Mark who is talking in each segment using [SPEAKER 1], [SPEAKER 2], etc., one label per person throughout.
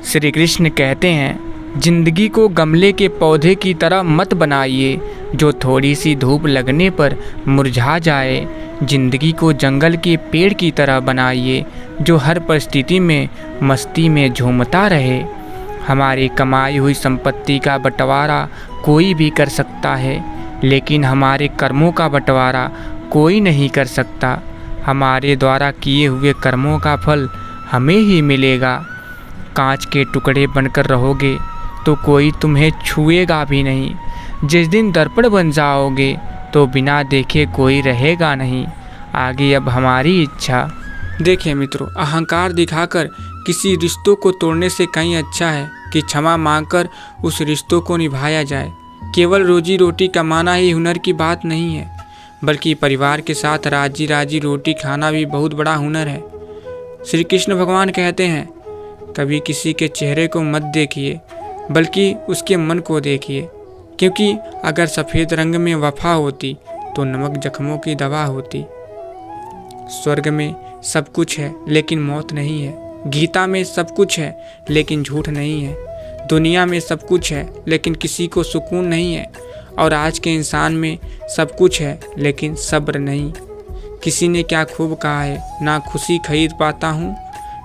[SPEAKER 1] श्री कृष्ण कहते हैं, जिंदगी को गमले के पौधे की तरह मत बनाइए जो थोड़ी सी धूप लगने पर मुरझा जाए। जिंदगी को जंगल के पेड़ की तरह बनाइए जो हर परिस्थिति में मस्ती में झूमता रहे। हमारी कमाई हुई संपत्ति का बंटवारा कोई भी कर सकता है, लेकिन हमारे कर्मों का बंटवारा कोई नहीं कर सकता। हमारे द्वारा किए हुए कर्मों का फल हमें ही मिलेगा। कांच के टुकड़े बनकर रहोगे तो कोई तुम्हें छुएगा भी नहीं। जिस दिन दर्पण बन जाओगे तो बिना देखे कोई रहेगा नहीं। आगे अब हमारी इच्छा। देखिए मित्रों, अहंकार दिखाकर किसी रिश्तों को तोड़ने से कहीं अच्छा है कि क्षमा मांगकर उस रिश्तों को निभाया जाए। केवल रोजी रोटी कमाना ही हुनर की बात नहीं है, बल्कि परिवार के साथ राजी राजी रोटी खाना भी बहुत बड़ा हुनर है। श्री कृष्ण भगवान कहते हैं, कभी किसी के चेहरे को मत देखिए बल्कि उसके मन को देखिए, क्योंकि अगर सफ़ेद रंग में वफा होती तो नमक जख्मों की दवा होती। स्वर्ग में सब कुछ है लेकिन मौत नहीं है। गीता में सब कुछ है लेकिन झूठ नहीं है। दुनिया में सब कुछ है लेकिन किसी को सुकून नहीं है। और आज के इंसान में सब कुछ है लेकिन सब्र नहीं। किसी ने क्या खूब कहा है, ना खुशी खरीद पाता हूँ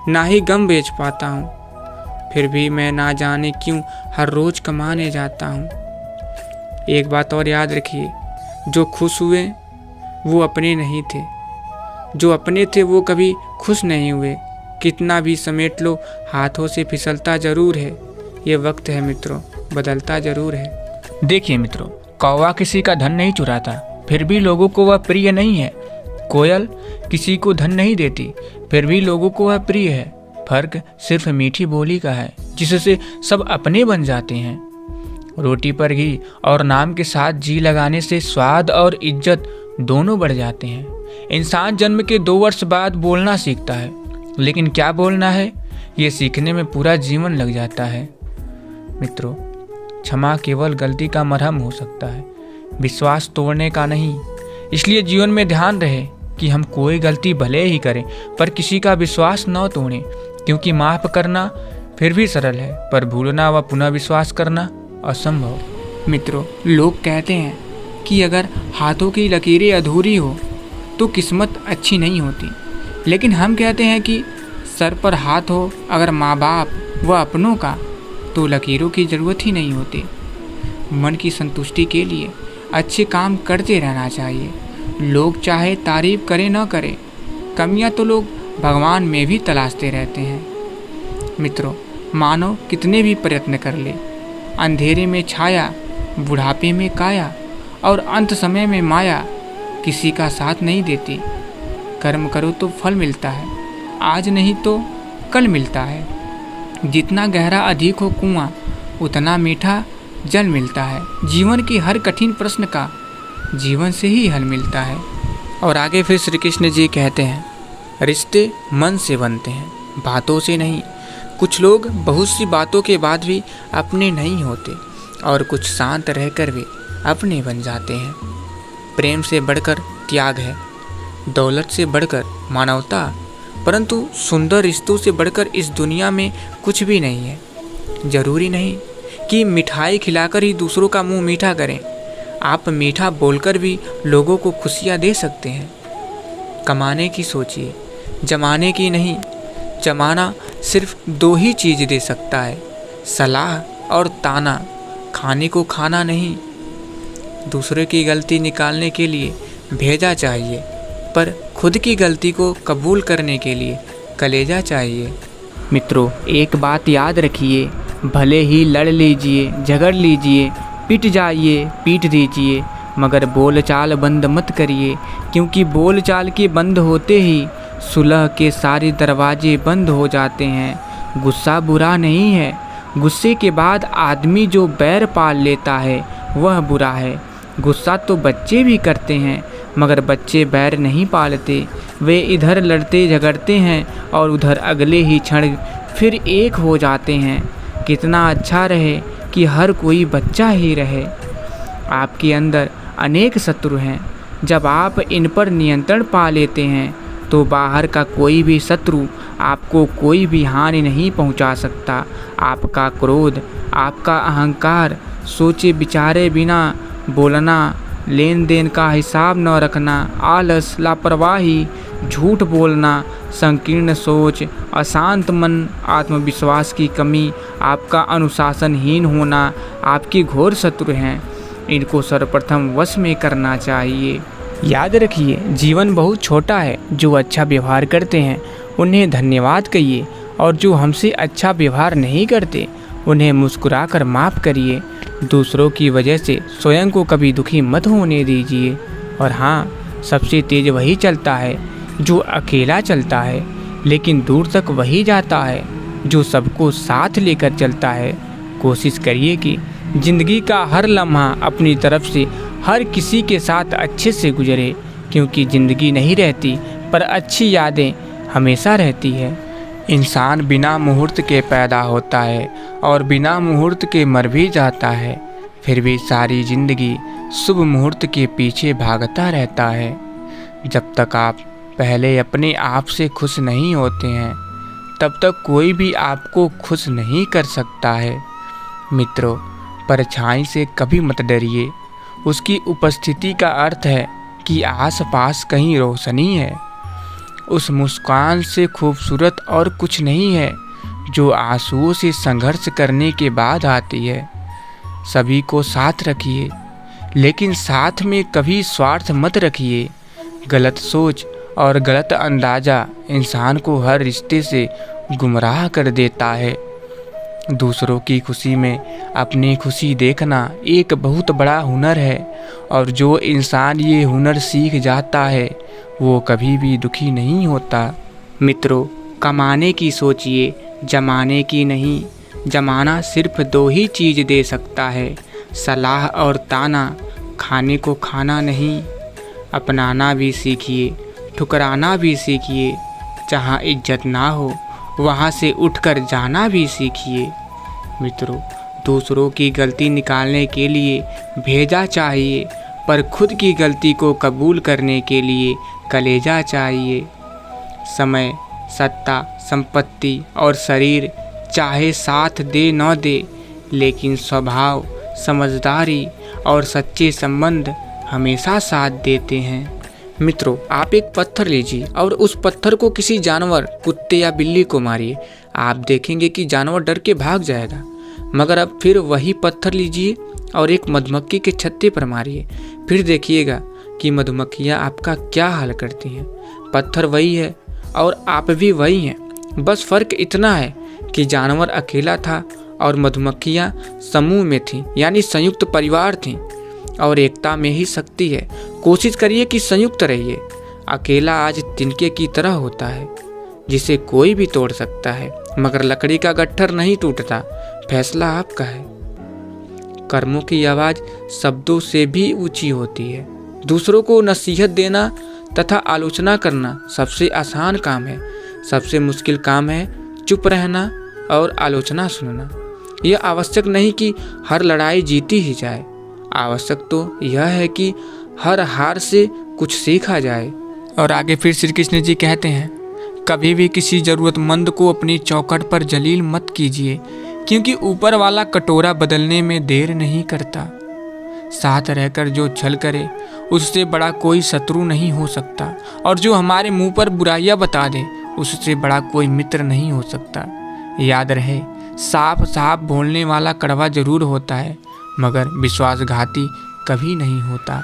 [SPEAKER 1] ना ही गम बेच पाता हूँ, फिर भी मैं ना जाने क्यों हर रोज़ कमाने जाता हूँ। एक बात और याद रखिए, जो खुश हुए वो अपने नहीं थे, जो अपने थे वो कभी खुश नहीं हुए। कितना भी समेट लो हाथों से फिसलता ज़रूर है। ये वक्त है मित्रों, बदलता ज़रूर है। देखिए मित्रों, कौवा किसी का धन नहीं चुराता, फिर भी लोगों को वह प्रिय नहीं है। कोयल किसी को धन नहीं देती, फिर भी लोगों को वह प्रिय है। फर्क सिर्फ मीठी बोली का है, जिससे सब अपने बन जाते हैं। रोटी पर घी और नाम के साथ जी लगाने से स्वाद और इज्जत दोनों बढ़ जाते हैं। इंसान जन्म के 2 वर्ष बाद बोलना सीखता है, लेकिन क्या बोलना है ये सीखने में पूरा जीवन लग जाता है। मित्रों, क्षमा केवल गलती का मरहम हो सकता है, विश्वास तोड़ने का नहीं। इसलिए जीवन में ध्यान रहे कि हम कोई गलती भले ही करें पर किसी का विश्वास न तोड़ें, क्योंकि माफ़ करना फिर भी सरल है पर भूलना व पुनः विश्वास करना असंभव। मित्रों, लोग कहते हैं कि अगर हाथों की लकीरें अधूरी हो तो किस्मत अच्छी नहीं होती, लेकिन हम कहते हैं कि सर पर हाथ हो अगर माँ बाप व अपनों का तो लकीरों की ज़रूरत ही नहीं होती। मन की संतुष्टि के लिए अच्छे काम करते रहना चाहिए। लोग चाहे तारीफ करें न करें, कमियां तो लोग भगवान में भी तलाशते रहते हैं। मित्रों, मानव कितने भी प्रयत्न कर ले, अंधेरे में छाया, बुढ़ापे में काया और अंत समय में माया किसी का साथ नहीं देती। कर्म करो तो फल मिलता है, आज नहीं तो कल मिलता है। जितना गहरा अधिक हो कुआं, उतना मीठा जल मिलता है। जीवन की हर कठिन प्रश्न का जीवन से ही हल मिलता है। और आगे फिर श्री कृष्ण जी कहते हैं, रिश्ते मन से बनते हैं, बातों से नहीं। कुछ लोग बहुत सी बातों के बाद भी अपने नहीं होते और कुछ शांत रहकर भी अपने बन जाते हैं। प्रेम से बढ़कर त्याग है, दौलत से बढ़कर मानवता, परंतु सुंदर रिश्तों से बढ़कर इस दुनिया में कुछ भी नहीं है। जरूरी नहीं कि मिठाई खिलाकर ही दूसरों का मुंह मीठा करें, आप मीठा बोलकर भी लोगों को खुशियाँ दे सकते हैं। कमाने की सोचिए, जमाने की नहीं। जमाना सिर्फ 2 ही चीज़ दे सकता है, सलाह और ताना। खाने को खाना नहीं। दूसरे की गलती निकालने के लिए भेजा चाहिए, पर खुद की गलती को कबूल करने के लिए कलेजा चाहिए। मित्रों, एक बात याद रखिए, भले ही लड़ लीजिए, झगड़ लीजिए, पिट जाइए, पीट दीजिए, मगर बोलचाल बंद मत करिए, क्योंकि बोलचाल के बंद होते ही सुलह के सारे दरवाजे बंद हो जाते हैं। गुस्सा बुरा नहीं है, गुस्से के बाद आदमी जो बैर पाल लेता है वह बुरा है। गुस्सा तो बच्चे भी करते हैं, मगर बच्चे बैर नहीं पालते। वे इधर लड़ते झगड़ते हैं और उधर अगले ही क्षण फिर एक हो जाते हैं। कितना अच्छा रहे कि हर कोई बच्चा ही रहे। आपके अंदर अनेक शत्रु हैं, जब आप इन पर नियंत्रण पा लेते हैं तो बाहर का कोई भी शत्रु आपको कोई भी हानि नहीं पहुंचा सकता। आपका क्रोध, आपका अहंकार, सोचे विचारे बिना बोलना, लेन देन का हिसाब न रखना, आलस, लापरवाही, झूठ बोलना, संकीर्ण सोच, अशांत मन, आत्मविश्वास की कमी, आपका अनुशासनहीन होना आपके घोर शत्रु हैं। इनको सर्वप्रथम वश में करना चाहिए। याद रखिए, जीवन बहुत छोटा है। जो अच्छा व्यवहार करते हैं उन्हें धन्यवाद कहिए, और जो हमसे अच्छा व्यवहार नहीं करते उन्हें मुस्कुराकर माफ़ करिए। दूसरों की वजह से स्वयं को कभी दुखी मत होने दीजिए। और हाँ, सबसे तेज वही चलता है जो अकेला चलता है, लेकिन दूर तक वही जाता है जो सबको साथ लेकर चलता है। कोशिश करिए कि ज़िंदगी का हर लम्हा अपनी तरफ से हर किसी के साथ अच्छे से गुजरे, क्योंकि ज़िंदगी नहीं रहती पर अच्छी यादें हमेशा रहती है। इंसान बिना मुहूर्त के पैदा होता है और बिना मुहूर्त के मर भी जाता है, फिर भी सारी ज़िंदगी शुभ मुहूर्त के पीछे भागता रहता है। जब तक आप पहले अपने आप से खुश नहीं होते हैं, तब तक कोई भी आपको खुश नहीं कर सकता है। मित्रों, परछाई से कभी मत डरिए। उसकी उपस्थिति का अर्थ है कि आसपास कहीं रोशनी है। उस मुस्कान से खूबसूरत और कुछ नहीं है जो आंसुओं से संघर्ष करने के बाद आती है। सभी को साथ रखिए, लेकिन साथ में कभी स्वार्थ मत रखिए। गलत सोच और गलत अंदाज़ा इंसान को हर रिश्ते से गुमराह कर देता है। दूसरों की खुशी में अपनी खुशी देखना एक बहुत बड़ा हुनर है, और जो इंसान ये हुनर सीख जाता है वो कभी भी दुखी नहीं होता। मित्रों, कमाने की सोचिए, जमाने की नहीं। जमाना सिर्फ दो ही चीज़ दे सकता है, सलाह और ताना। खाने को खाना नहीं, अपनाना भी सीखिए, ठुकराना भी सीखिए। जहाँ इज्जत ना हो वहाँ से उठकर जाना भी सीखिए। मित्रों, दूसरों की गलती निकालने के लिए भेजा चाहिए, पर खुद की गलती को कबूल करने के लिए कलेजा चाहिए। समय, सत्ता, संपत्ति और शरीर चाहे साथ दे न दे, लेकिन स्वभाव, समझदारी और सच्चे संबंध हमेशा साथ देते हैं। मित्रों, आप एक पत्थर लीजिए और उस पत्थर को किसी जानवर, कुत्ते या बिल्ली को मारिए। आप देखेंगे कि जानवर डर के भाग जाएगा। मगर अब फिर वही पत्थर लीजिए और एक मधुमक्खी के छत्ते पर मारिए। फिर देखिएगा कि मधुमक्खियाँ आपका क्या हाल करती हैं। पत्थर वही है और आप भी वही हैं, बस फ़र्क इतना है कि जानवर अकेला था और मधुमक्खियाँ समूह में थीं, यानी संयुक्त परिवार थीं। और एकता में ही शक्ति है। कोशिश करिए कि संयुक्त रहिए। अकेला आज तिनके की तरह होता है जिसे कोई भी तोड़ सकता है, मगर लकड़ी का गट्ठर नहीं टूटता। फैसला आपका है। कर्मों की आवाज़ शब्दों से भी ऊंची होती है। दूसरों को नसीहत देना तथा आलोचना करना सबसे आसान काम है। सबसे मुश्किल काम है चुप रहना और आलोचना सुनना। यह आवश्यक नहीं कि हर लड़ाई जीती ही जाए, आवश्यक तो यह है कि हर हार से कुछ सीखा जाए। और आगे फिर श्री कृष्ण जी कहते हैं, कभी भी किसी ज़रूरतमंद को अपनी चौखट पर जलील मत कीजिए, क्योंकि ऊपर वाला कटोरा बदलने में देर नहीं करता। साथ रहकर जो छल करे उससे बड़ा कोई शत्रु नहीं हो सकता, और जो हमारे मुंह पर बुराइयां बता दे उससे बड़ा कोई मित्र नहीं हो सकता। याद रहे, साफ साफ बोलने वाला कड़वा जरूर होता है, मगर विश्वासघाती कभी नहीं होता।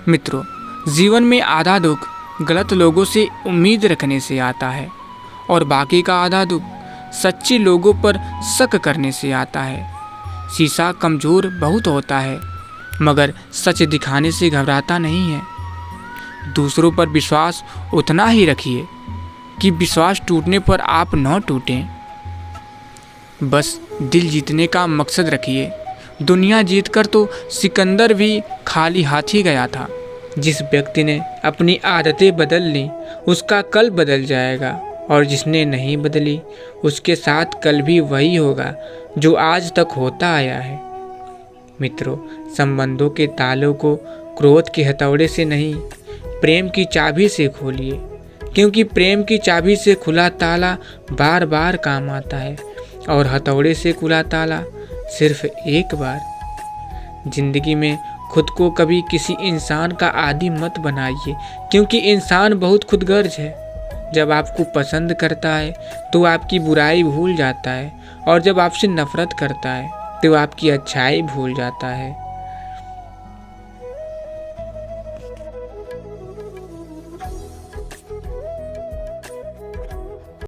[SPEAKER 1] मित्रों, जीवन में आधा दुख गलत लोगों से उम्मीद रखने से आता है, और बाकी का आधा दुख सच्चे लोगों पर शक करने से आता है। शीशा कमज़ोर बहुत होता है, मगर सच दिखाने से घबराता नहीं है। दूसरों पर विश्वास उतना ही रखिए कि विश्वास टूटने पर आप न टूटें। बस दिल जीतने का मकसद रखिए। दुनिया जीतकर तो सिकंदर भी खाली हाथ ही गया था। जिस व्यक्ति ने अपनी आदतें बदल ली उसका कल बदल जाएगा, और जिसने नहीं बदली उसके साथ कल भी वही होगा जो आज तक होता आया है। मित्रों, संबंधों के तालों को क्रोध के हथौड़े से नहीं, प्रेम की चाबी से खोलिए, क्योंकि प्रेम की चाबी से खुला ताला बार बार काम आता है और हथौड़े से खुला ताला सिर्फ एक बार। जिंदगी में खुद को कभी किसी इंसान का आदी मत बनाइए, क्योंकि इंसान बहुत खुदगर्ज है। जब आपको पसंद करता है तो आपकी बुराई भूल जाता है, और जब आपसे नफरत करता है तो आपकी अच्छाई भूल जाता है।